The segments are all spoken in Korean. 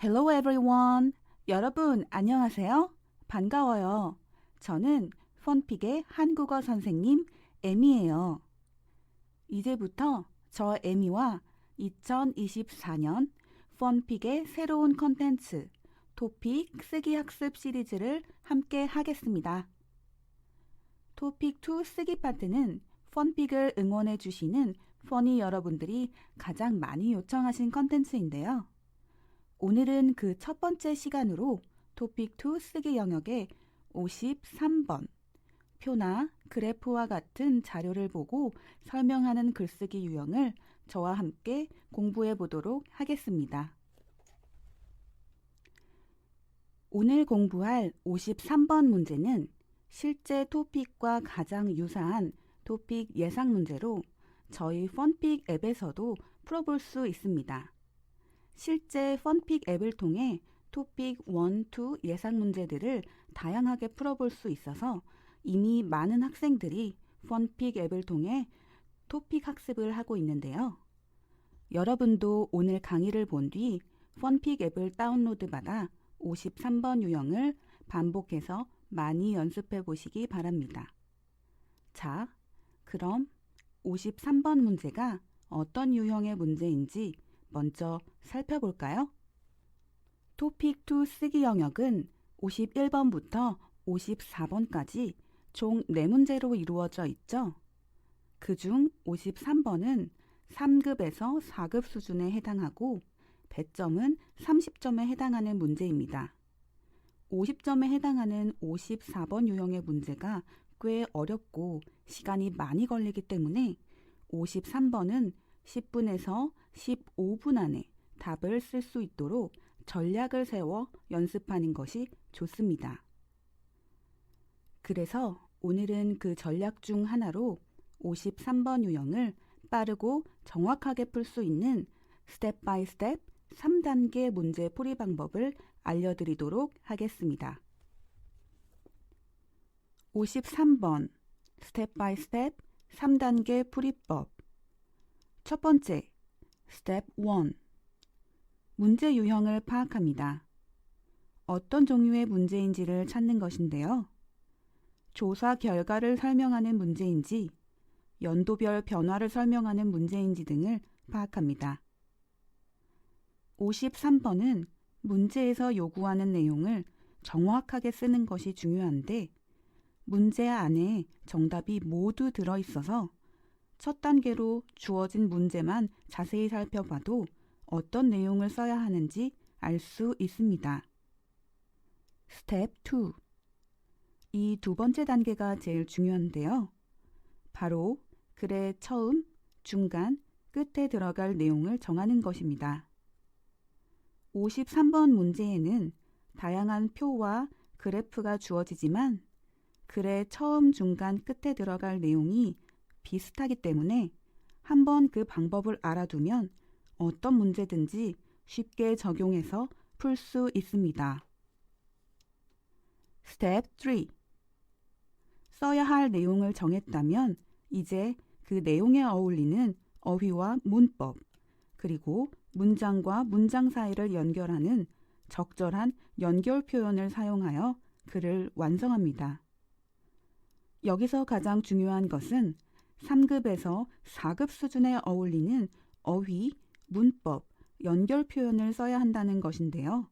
Hello everyone. 여러분 안녕하세요. 반가워요. 저는 펀픽의 한국어 선생님 에미예요. 이제부터 저 에미와 2024년 펀픽의 새로운 컨텐츠 토픽 쓰기 학습 시리즈를 함께 하겠습니다. 토픽 2 쓰기 파트는 펀픽을 응원해 주시는 퍼니 여러분들이 가장 많이 요청하신 컨텐츠인데요. 오늘은 그 첫 번째 시간으로 토픽 2 쓰기 영역의 53번 표나 그래프와 같은 자료를 보고 설명하는 글쓰기 유형을 저와 함께 공부해 보도록 하겠습니다. 오늘 공부할 53번 문제는 실제 토픽과 가장 유사한 토픽 예상 문제로 저희 펀픽 앱에서도 풀어볼 수 있습니다. 실제 펀픽 앱을 통해 토픽 1, 2 예상 문제들을 다양하게 풀어볼 수 있어서 이미 많은 학생들이 펀픽 앱을 통해 토픽 학습을 하고 있는데요. 여러분도 오늘 강의를 본 뒤 펀픽 앱을 다운로드 받아 53번 유형을 반복해서 많이 연습해 보시기 바랍니다. 자, 그럼 53번 문제가 어떤 유형의 문제인지 먼저 살펴볼까요? 토픽 2 쓰기 영역은 51번부터 54번까지 총 4문제로 이루어져 있죠. 그중 53번은 3급에서 4급 수준에 해당하고 배점은 30점에 해당하는 문제입니다. 50점에 해당하는 54번 유형의 문제가 꽤 어렵고 시간이 많이 걸리기 때문에 53번은 10분에서 15분 안에 답을 쓸 수 있도록 전략을 세워 연습하는 것이 좋습니다. 그래서 오늘은 그 전략 중 하나로 53번 유형을 빠르고 정확하게 풀 수 있는 스텝 바이 스텝 3단계 문제 풀이 방법을 알려드리도록 하겠습니다. 53번 스텝 바이 스텝 3단계 풀이법. 첫 번째, 스텝 1. 문제 유형을 파악합니다. 어떤 종류의 문제인지를 찾는 것인데요. 조사 결과를 설명하는 문제인지, 연도별 변화를 설명하는 문제인지 등을 파악합니다. 53번은 문제에서 요구하는 내용을 정확하게 쓰는 것이 중요한데, 문제 안에 정답이 모두 들어있어서 첫 단계로 주어진 문제만 자세히 살펴봐도 어떤 내용을 써야 하는지 알 수 있습니다. 스텝 2. 이 두 번째 단계가 제일 중요한데요. 바로 글의 처음, 중간, 끝에 들어갈 내용을 정하는 것입니다. 53번 문제에는 다양한 표와 그래프가 주어지지만 글의 처음, 중간, 끝에 들어갈 내용이 비슷하기 때문에 한번 그 방법을 알아두면 어떤 문제든지 쉽게 적용해서 풀 수 있습니다. 스텝 3. 써야 할 내용을 정했다면 이제 그 내용에 어울리는 어휘와 문법, 그리고 문장과 문장 사이를 연결하는 적절한 연결 표현을 사용하여 글을 완성합니다. 여기서 가장 중요한 것은 3급에서 4급 수준에 어울리는 어휘, 문법, 연결 표현을 써야 한다는 것인데요.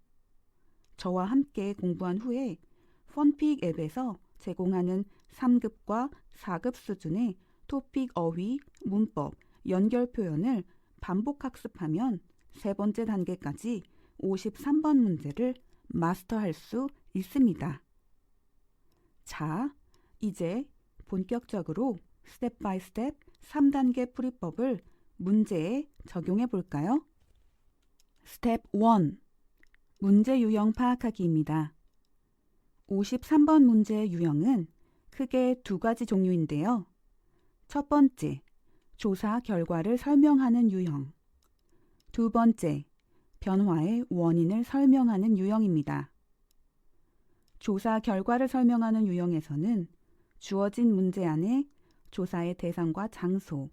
저와 함께 공부한 후에 펀픽 앱에서 제공하는 3급과 4급 수준의 토픽 어휘, 문법, 연결 표현을 반복 학습하면 세 번째 단계까지 53번 문제를 마스터할 수 있습니다. 자, 이제 본격적으로 스텝 바이 스텝 3단계 풀이법을 문제에 적용해 볼까요? 스텝 1. 문제 유형 파악하기입니다. 53번 문제 유형은 크게 두 가지 종류인데요. 첫 번째, 조사 결과를 설명하는 유형. 두 번째, 변화의 원인을 설명하는 유형입니다. 조사 결과를 설명하는 유형에서는 주어진 문제 안에 조사의 대상과 장소,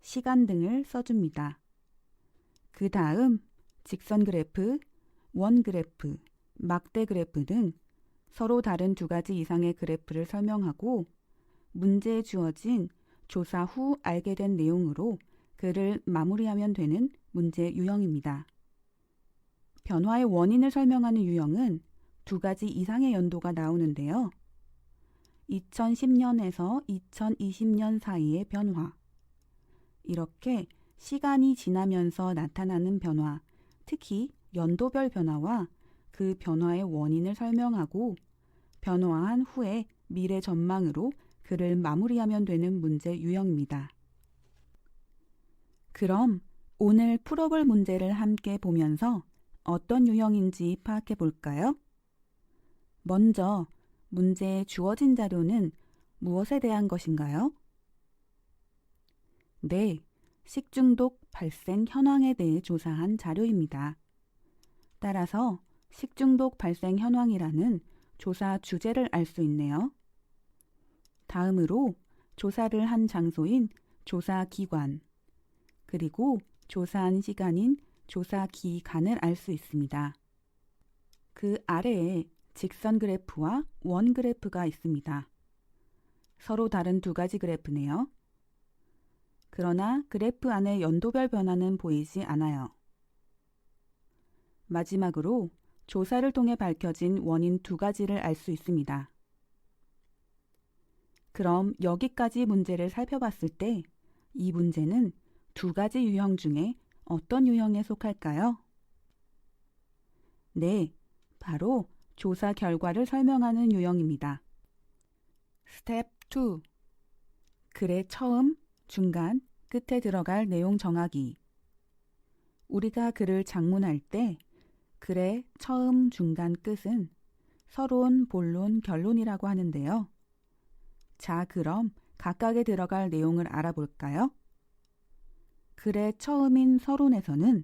시간 등을 써줍니다. 그 다음 직선 그래프, 원그래프, 막대 그래프 등 서로 다른 두 가지 이상의 그래프를 설명하고 문제에 주어진 조사 후 알게 된 내용으로 글을 마무리하면 되는 문제 유형입니다. 변화의 원인을 설명하는 유형은 두 가지 이상의 연도가 나오는데요. 2010년에서 2020년 사이의 변화. 이렇게 시간이 지나면서 나타나는 변화, 특히 연도별 변화와 그 변화의 원인을 설명하고 변화한 후에 미래 전망으로 글을 마무리하면 되는 문제 유형입니다. 그럼 오늘 풀어볼 문제를 함께 보면서 어떤 유형인지 파악해 볼까요? 먼저 문제에 주어진 자료는 무엇에 대한 것인가요? 네, 식중독 발생 현황에 대해 조사한 자료입니다. 따라서 식중독 발생 현황이라는 조사 주제를 알 수 있네요. 다음으로 조사를 한 장소인 조사 기관, 그리고 조사한 시간인 조사 기간을 알 수 있습니다. 그 아래에 직선 그래프와 원 그래프가 있습니다. 서로 다른 두 가지 그래프네요. 그러나 그래프 안에 연도별 변화는 보이지 않아요. 마지막으로 조사를 통해 밝혀진 원인 두 가지를 알 수 있습니다. 그럼 여기까지 문제를 살펴봤을 때 이 문제는 두 가지 유형 중에 어떤 유형에 속할까요? 네, 바로 조사 결과를 설명하는 유형입니다. 스텝 2. 글의 처음, 중간, 끝에 들어갈 내용 정하기. 우리가 글을 작문할 때 글의 처음, 중간, 끝은 서론, 본론, 결론이라고 하는데요. 자, 그럼 각각에 들어갈 내용을 알아볼까요? 글의 처음인 서론에서는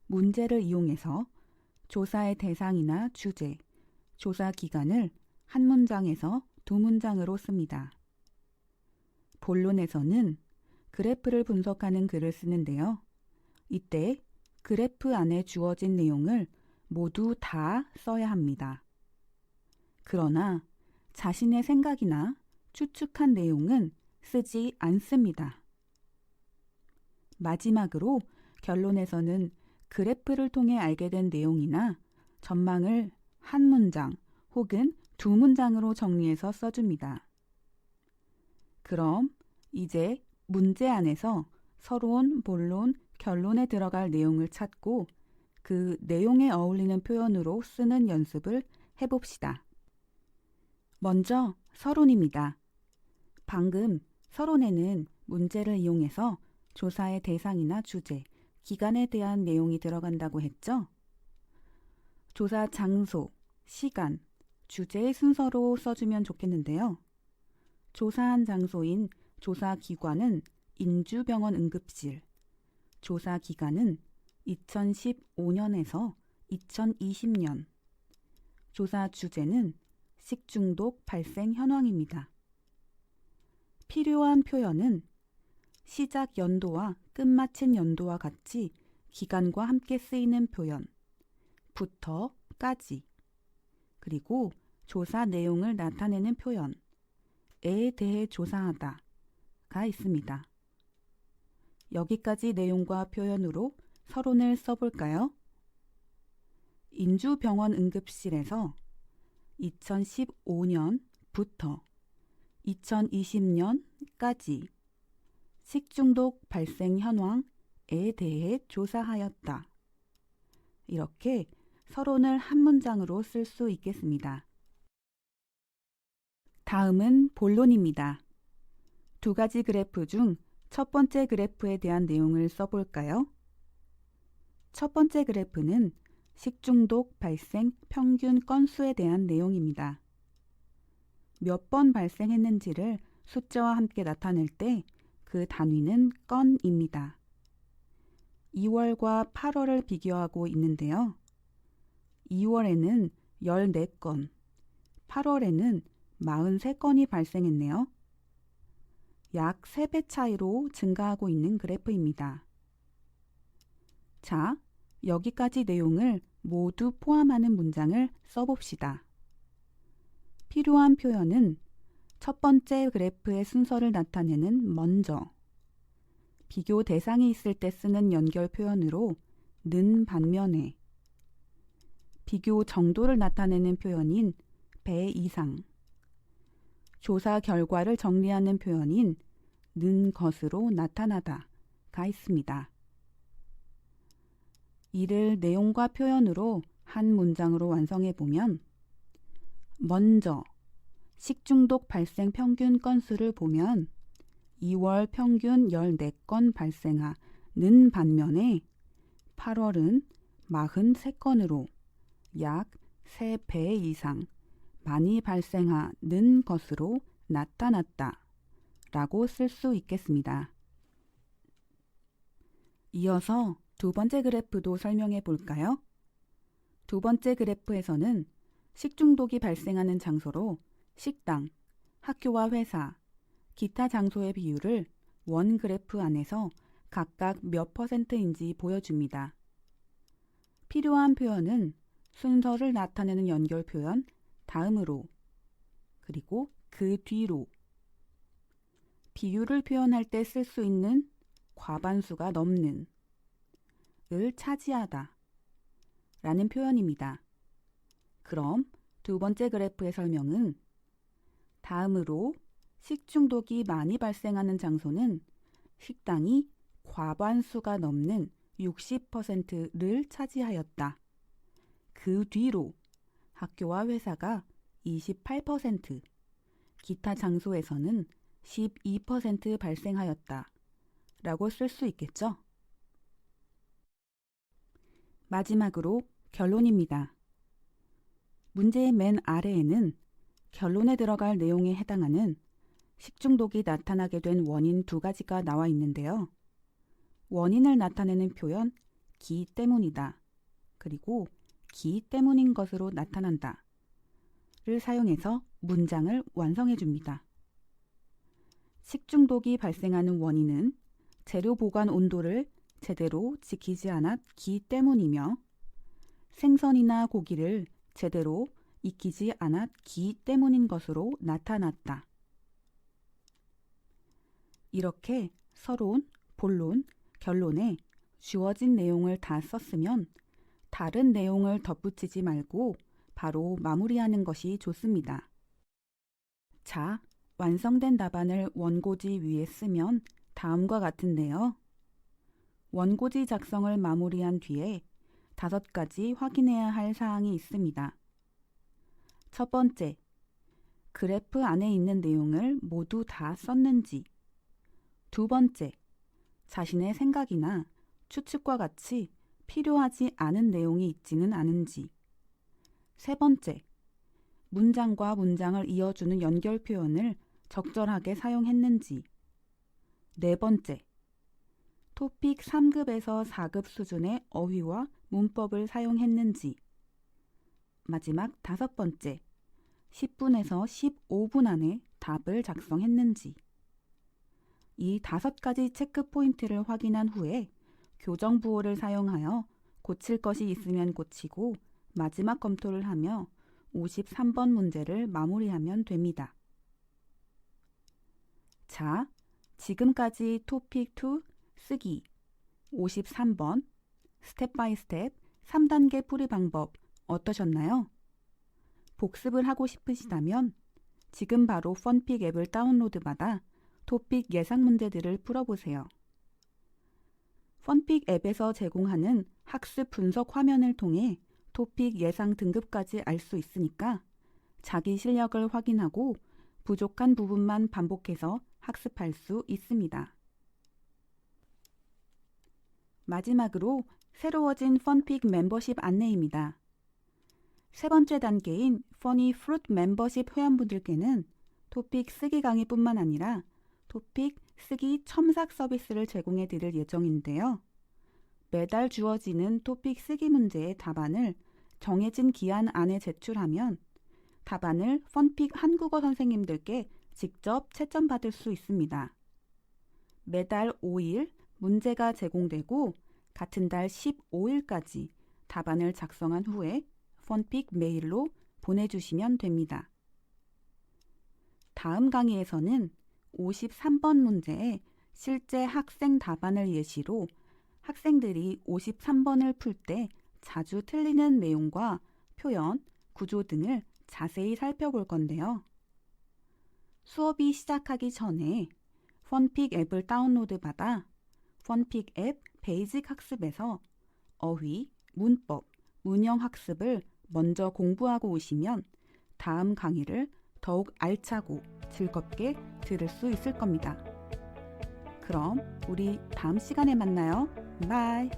문제를 이용해서 조사의 대상이나 주제, 조사 기간을 한 문장에서 두 문장으로 씁니다. 본론에서는 그래프를 분석하는 글을 쓰는데요. 이때 그래프 안에 주어진 내용을 모두 다 써야 합니다. 그러나 자신의 생각이나 추측한 내용은 쓰지 않습니다. 마지막으로 결론에서는 그래프를 통해 알게 된 내용이나 전망을 한 문장 혹은 두 문장으로 정리해서 써줍니다. 그럼 이제 문제 안에서 서론, 본론, 결론에 들어갈 내용을 찾고 그 내용에 어울리는 표현으로 쓰는 연습을 해봅시다. 먼저 서론입니다. 방금 서론에는 문제를 이용해서 조사의 대상이나 주제, 기간에 대한 내용이 들어간다고 했죠? 조사 장소, 시간, 주제의 순서로 써주면 좋겠는데요. 조사한 장소인 조사 기관은 인주병원 응급실, 조사 기간은 2015년에서 2020년, 조사 주제는 식중독 발생 현황입니다. 필요한 표현은 시작 연도와 끝마친 연도와 같이 기간과 함께 쓰이는 표현, 부터까지, 그리고 조사 내용을 나타내는 표현에 대해 조사하다가 있습니다. 여기까지 내용과 표현으로 서론을 써볼까요? 인주병원 응급실에서 2015년부터 2020년까지 식중독 발생 현황에 대해 조사하였다. 이렇게 서론을 한 문장으로 쓸 수 있겠습니다. 다음은 본론입니다. 두 가지 그래프 중 첫 번째 그래프에 대한 내용을 써볼까요? 첫 번째 그래프는 식중독 발생 평균 건수에 대한 내용입니다. 몇 번 발생했는지를 숫자와 함께 나타낼 때 그 단위는 건입니다. 2월과 8월을 비교하고 있는데요. 2월에는 14건, 8월에는 43건이 발생했네요. 약 3배 차이로 증가하고 있는 그래프입니다. 자, 여기까지 내용을 모두 포함하는 문장을 써봅시다. 필요한 표현은 첫 번째 그래프의 순서를 나타내는 먼저, 비교 대상이 있을 때 쓰는 연결 표현으로 는 반면에, 비교 정도를 나타내는 표현인 배 이상, 조사 결과를 정리하는 표현인 는 것으로 나타나다가 있습니다. 이를 내용과 표현으로 한 문장으로 완성해 보면 먼저 식중독 발생 평균 건수를 보면 2월 평균 14건 발생하는 반면에 8월은 43건으로 약 3배 이상 많이 발생하는 것으로 나타났다 라고 쓸 수 있겠습니다. 이어서 두 번째 그래프도 설명해 볼까요? 두 번째 그래프에서는 식중독이 발생하는 장소로 식당, 학교와 회사, 기타 장소의 비율을 원 그래프 안에서 각각 몇 %인지 보여줍니다. 필요한 표현은 순서를 나타내는 연결 표현 다음으로, 그리고 그 뒤로, 비율을 표현할 때 쓸 수 있는 과반수가 넘는 을 차지하다 라는 표현입니다. 그럼 두 번째 그래프의 설명은 다음으로 식중독이 많이 발생하는 장소는 식당이 과반수가 넘는 60%를 차지하였다. 그 뒤로 학교와 회사가 28%, 기타 장소에서는 12% 발생하였다 라고 쓸 수 있겠죠? 마지막으로 결론입니다. 문제의 맨 아래에는 결론에 들어갈 내용에 해당하는 식중독이 나타나게 된 원인 두 가지가 나와 있는데요. 원인을 나타내는 표현 기 때문이다, 그리고 기 때문인 것으로 나타난다 를 사용해서 문장을 완성해 줍니다. 식중독이 발생하는 원인은 재료 보관 온도를 제대로 지키지 않았기 때문이며 생선이나 고기를 제대로 익히지 않았기 때문인 것으로 나타났다. 이렇게 서론, 본론, 결론에 주어진 내용을 다 썼으면 다른 내용을 덧붙이지 말고 바로 마무리하는 것이 좋습니다. 자, 완성된 답안을 원고지 위에 쓰면 다음과 같은데요. 원고지 작성을 마무리한 뒤에 5가지 확인해야 할 사항이 있습니다. 첫 번째, 그래프 안에 있는 내용을 모두 다 썼는지. 두 번째, 자신의 생각이나 추측과 같이 필요하지 않은 내용이 있지는 않은지. 세 번째, 문장과 문장을 이어주는 연결 표현을 적절하게 사용했는지. 네 번째, 토픽 3급에서 4급 수준의 어휘와 문법을 사용했는지. 마지막 5번째, 10분에서 15분 안에 답을 작성했는지. 이 5가지 체크 포인트를 확인한 후에 교정 부호를 사용하여 고칠 것이 있으면 고치고 마지막 검토를 하며 53번 문제를 마무리하면 됩니다. 자, 지금까지 토픽 2 쓰기 53번 스텝 바이 스텝 3단계 풀이 방법 어떠셨나요? 복습을 하고 싶으시다면 지금 바로 펀픽 앱을 다운로드 받아 토픽 예상 문제들을 풀어보세요. 펀픽 앱에서 제공하는 학습 분석 화면을 통해 토픽 예상 등급까지 알 수 있으니까 자기 실력을 확인하고 부족한 부분만 반복해서 학습할 수 있습니다. 마지막으로 새로워진 펀픽 멤버십 안내입니다. 세 번째 단계인 퍼니 프루트 멤버십 회원분들께는 토픽 쓰기 강의뿐만 아니라 토픽 쓰기 첨삭 서비스를 제공해 드릴 예정인데요. 매달 주어지는 토픽 쓰기 문제의 답안을 정해진 기한 안에 제출하면 답안을 펀픽 한국어 선생님들께 직접 채점받을 수 있습니다. 매달 5일 문제가 제공되고 같은 달 15일까지 답안을 작성한 후에 펀픽 메일로 보내주시면 됩니다. 다음 강의에서는 53번 문제의 실제 학생 답안을 예시로 학생들이 53번을 풀 때 자주 틀리는 내용과 표현, 구조 등을 자세히 살펴볼 건데요. 수업이 시작하기 전에 펀픽 앱을 다운로드 받아 펀픽 앱 베이직 학습에서 어휘, 문법, 문형 학습을 먼저 공부하고 오시면 다음 강의를 더욱 알차고 즐겁게 들을 수 있을 겁니다. 그럼 우리 다음 시간에 만나요. 바이.